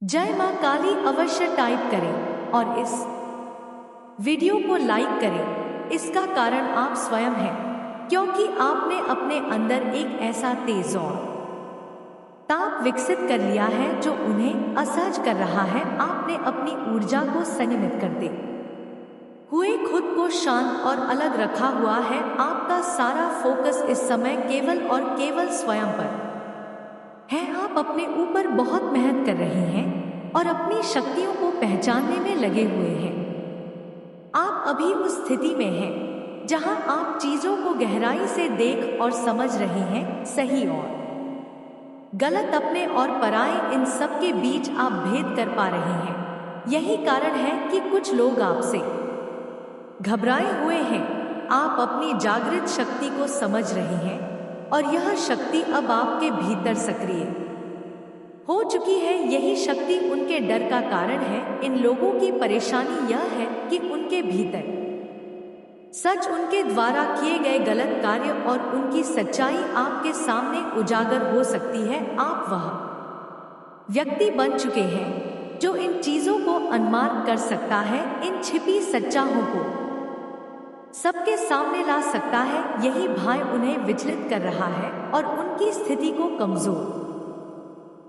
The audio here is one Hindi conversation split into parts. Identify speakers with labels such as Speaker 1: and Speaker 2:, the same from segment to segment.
Speaker 1: जय मां काली अवश्य टाइप करें और इस वीडियो को लाइक करें। इसका कारण आप स्वयं हैं, क्योंकि आपने अपने अंदर एक ऐसा तेज और ताप विकसित कर लिया है जो उन्हें असहज कर रहा है। आपने अपनी ऊर्जा को संयमित करते हुए खुद को शांत और अलग रखा हुआ है। आपका सारा फोकस इस समय केवल और केवल स्वयं पर है। आप अपने ऊपर बहुत मेहनत कर रहे हैं और अपनी शक्तियों को पहचानने में लगे हुए हैं। आप अभी उस स्थिति में हैं जहां आप चीजों को गहराई से देख और समझ रहे हैं। सही और गलत, अपने और पराये, इन सब के बीच आप भेद कर पा रहे हैं। यही कारण है कि कुछ लोग आपसे घबराए हुए हैं। आप अपनी जागृत शक्ति को समझ रहे हैं और यह शक्ति अब आपके भीतर सक्रिय हो चुकी है। यही शक्ति उनके डर का कारण है। इन लोगों की परेशानी यह है कि उनके भीतर सच, उनके द्वारा किए गए गलत कार्य और उनकी सच्चाई आपके सामने उजागर हो सकती है। आप वह व्यक्ति बन चुके हैं जो इन चीजों को अनुमान कर सकता है, इन छिपी सच्चाइयों को सबके सामने ला सकता है। यही भय उन्हें विचलित कर रहा है और उनकी स्थिति को कमजोर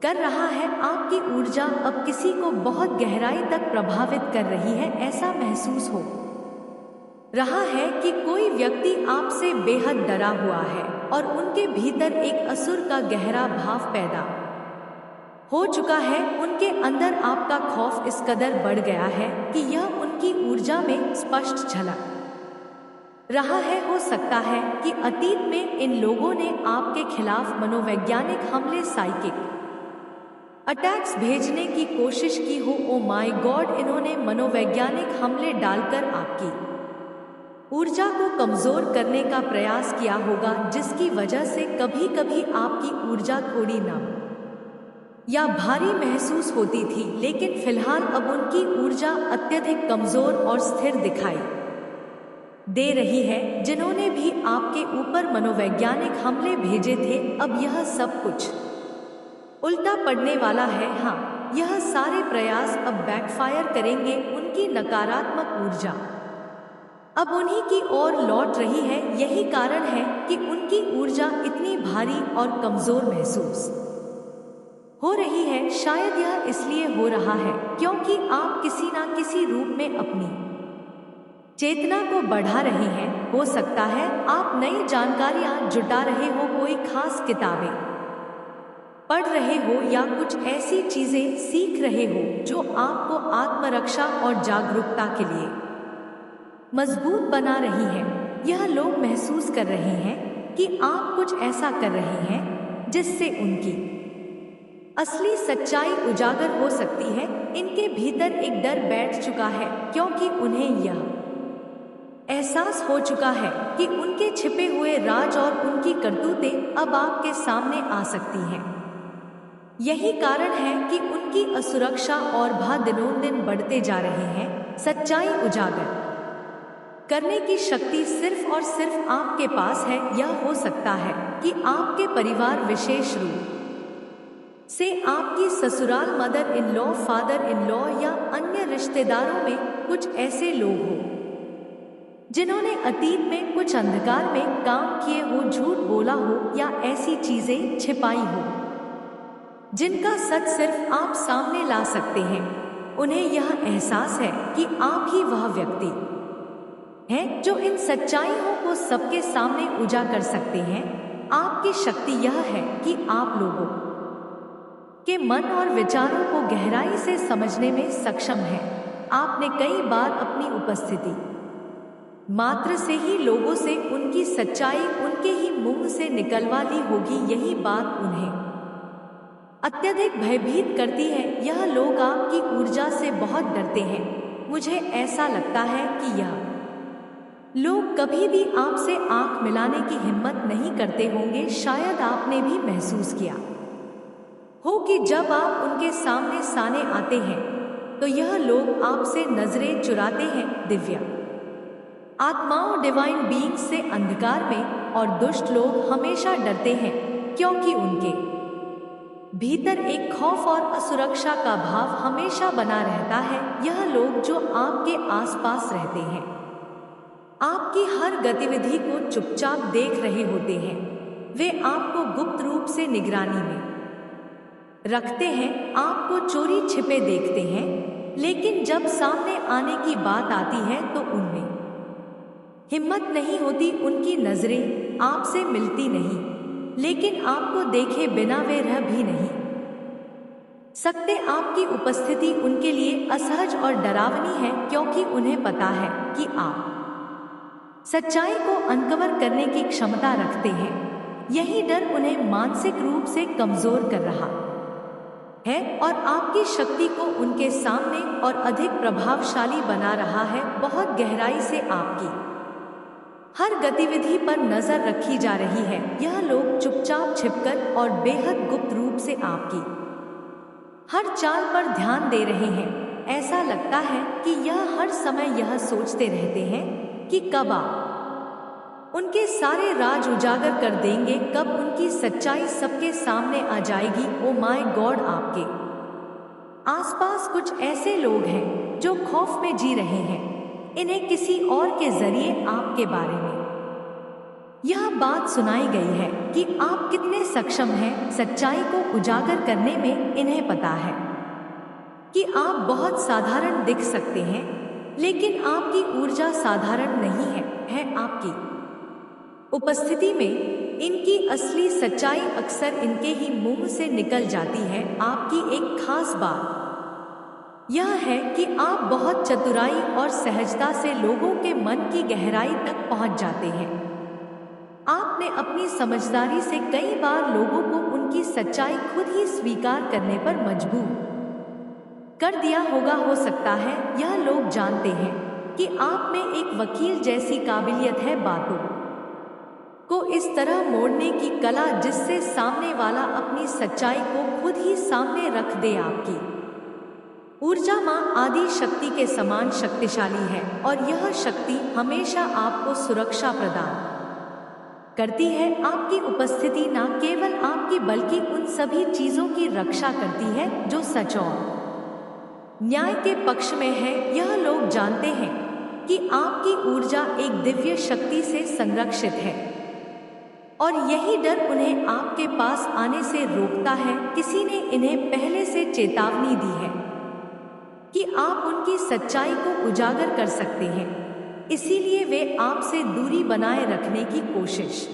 Speaker 1: कर रहा है। आपकी ऊर्जा अब किसी को बहुत गहराई तक प्रभावित कर रही है। ऐसा महसूस हो रहा है कि कोई व्यक्ति आपसे बेहद डरा हुआ है और उनके भीतर एक असुर का गहरा भाव पैदा हो चुका है। उनके अंदर आपका खौफ इस कदर बढ़ गया है कि यह उनकी ऊर्जा में स्पष्ट झलक रहा है। हो सकता है कि अतीत में इन लोगों ने आपके खिलाफ मनोवैज्ञानिक हमले, साइकिक अटैक्स भेजने की कोशिश की हो। ओ माय गॉड, इन्होंने मनोवैज्ञानिक हमले डालकर आपकी ऊर्जा को कमजोर करने का प्रयास किया होगा, जिसकी वजह से कभी कभी आपकी ऊर्जा थोड़ी नम या भारी महसूस होती थी। लेकिन फिलहाल अब उनकी ऊर्जा अत्यधिक कमजोर और स्थिर दिखाई दे रही है। जिन्होंने भी आपके ऊपर मनोवैज्ञानिक हमले भेजे थे, अब यह सब कुछ उल्टा पड़ने वाला है। हाँ, यह सारे प्रयास अब बैकफायर करेंगे। उनकी नकारात्मक ऊर्जा अब उन्हीं की ओर लौट रही है। यही कारण है कि उनकी ऊर्जा इतनी भारी और कमजोर महसूस हो रही है। शायद यह इसलिए हो रहा है क्योंकि आप किसी ना किसी रूप में अपनी चेतना को बढ़ा रहे हैं। हो सकता है आप नई जानकारियां जुटा रहे हो, कोई खास किताबें पढ़ रहे हो या कुछ ऐसी चीजें सीख रहे हो जो आपको आत्मरक्षा और जागरूकता के लिए मजबूत बना रही है। यह लोग महसूस कर रहे हैं कि आप कुछ ऐसा कर रहे हैं जिससे उनकी असली सच्चाई उजागर हो सकती है। इनके भीतर एक डर बैठ चुका है क्योंकि उन्हें यह एहसास हो चुका है कि उनके छिपे हुए राज और उनकी करतूतें अब आपके सामने आ सकती हैं। यही कारण है कि उनकी असुरक्षा और भय दिनों दिन बढ़ते जा रहे हैं। सच्चाई उजागर करने की शक्ति सिर्फ और सिर्फ आपके पास है। यह हो सकता है कि आपके परिवार, विशेष रूप से आपकी ससुराल, mother in law, father in law या अन्य रिश्तेदारों में कुछ ऐसे लोग हो जिन्होंने अतीत में कुछ अंधकार में काम किए हो, झूठ बोला हो या ऐसी चीजें छिपाई हो जिनका सच सिर्फ आप सामने ला सकते हैं। उन्हें यह एहसास है कि आप ही वह व्यक्ति हैं जो इन सच्चाइयों को सबके सामने उजागर कर सकते हैं। आपकी शक्ति यह है कि आप लोगों के मन और विचारों को गहराई से समझने में सक्षम हैं। आपने कई बार अपनी उपस्थिति मात्र से ही लोगों से उनकी सच्चाई उनके ही मुंह से निकलवा ली होगी। यही बात उन्हें अत्यधिक भयभीत करती है। यह लोग आपकी ऊर्जा से बहुत डरते हैं। मुझे ऐसा लगता है कि यह लोग कभी भी आपसे आंख मिलाने की हिम्मत नहीं करते होंगे। शायद आपने भी महसूस किया हो कि जब आप उनके सामने साने आते हैं तो यह लोग आपसे नजरें चुराते हैं। दिव्य आत्माओं, डिवाइन बीइंग्स से अंधकार में, और दुष्ट लोग हमेशा डरते हैं क्योंकि उनके भीतर एक खौफ और असुरक्षा का भाव हमेशा बना रहता है। यह लोग जो आपके आसपास रहते हैं आपकी हर गतिविधि को चुपचाप देख रहे होते हैं। वे आपको गुप्त रूप से निगरानी में रखते हैं, आपको चोरी छिपे देखते हैं, लेकिन जब सामने आने की बात आती है तो उनमें हिम्मत नहीं होती। उनकी नजरें आपसे मिलती नहीं, लेकिन आपको देखे बिना वे रह भी नहीं सकते। आपकी उपस्थिति उनके लिए असहज और डरावनी है, क्योंकि उन्हें पता है कि आप सच्चाई को अनकवर करने की क्षमता रखते हैं। यही डर उन्हें मानसिक रूप से कमजोर कर रहा है और आपकी शक्ति को उनके सामने और अधिक प्रभावशाली बना रहा है। बहुत गहराई से आपकी हर गतिविधि पर नजर रखी जा रही है। यह लोग चुपचाप छिपकर और बेहद गुप्त रूप से आपकी हर चाल पर ध्यान दे रहे हैं। ऐसा लगता है कि यह हर समय यह सोचते रहते हैं कि कब आप उनके सारे राज उजागर कर देंगे, कब उनकी सच्चाई सबके सामने आ जाएगी। ओ माय गॉड, आपके आसपास कुछ ऐसे लोग हैं जो खौफ में जी रहे हैं। इन्हें किसी और के जरिए आपके बारे में यह बात सुनाई गई है कि आप कितने सक्षम हैं। सच्चाई को उजागर करने में इन्हें पता है कि आप बहुत साधारण दिख सकते हैं, लेकिन आपकी ऊर्जा साधारण नहीं है आपकी उपस्थिति में इनकी असली सच्चाई अक्सर इनके ही मुंह से निकल जाती है। आपकी एक खास बात यह है कि आप बहुत चतुराई और सहजता से लोगों के मन की गहराई तक पहुंच जाते हैं। आपने अपनी समझदारी से कई बार लोगों को उनकी सच्चाई खुद ही स्वीकार करने पर मजबूर कर दिया होगा। हो सकता है यह लोग जानते हैं कि आप में एक वकील जैसी काबिलियत है, बातों को इस तरह मोड़ने की कला जिससे सामने वाला अपनी सच्चाई को खुद ही सामने रख दे। आपकी ऊर्जा मां आदि शक्ति के समान शक्तिशाली है और यह शक्ति हमेशा आपको सुरक्षा प्रदान करती है। आपकी उपस्थिति न केवल आपकी बल्कि उन सभी चीजों की रक्षा करती है जो सच और न्याय के पक्ष में है। यह लोग जानते हैं कि आपकी ऊर्जा एक दिव्य शक्ति से संरक्षित है और यही डर उन्हें आपके पास आने से रोकता है। किसी ने इन्हें पहले से चेतावनी दी है कि आप उनकी सच्चाई को उजागर कर सकते हैं, इसीलिए वे आपसे दूरी बनाए रखने की कोशिश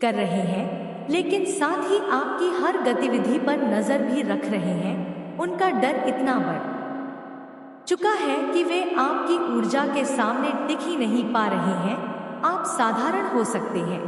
Speaker 1: कर रहे हैं, लेकिन साथ ही आपकी हर गतिविधि पर नजर भी रख रहे हैं। उनका डर इतना बढ़ चुका है कि वे आपकी ऊर्जा के सामने टिक ही नहीं पा रहे हैं। आप साधारण हो सकते हैं,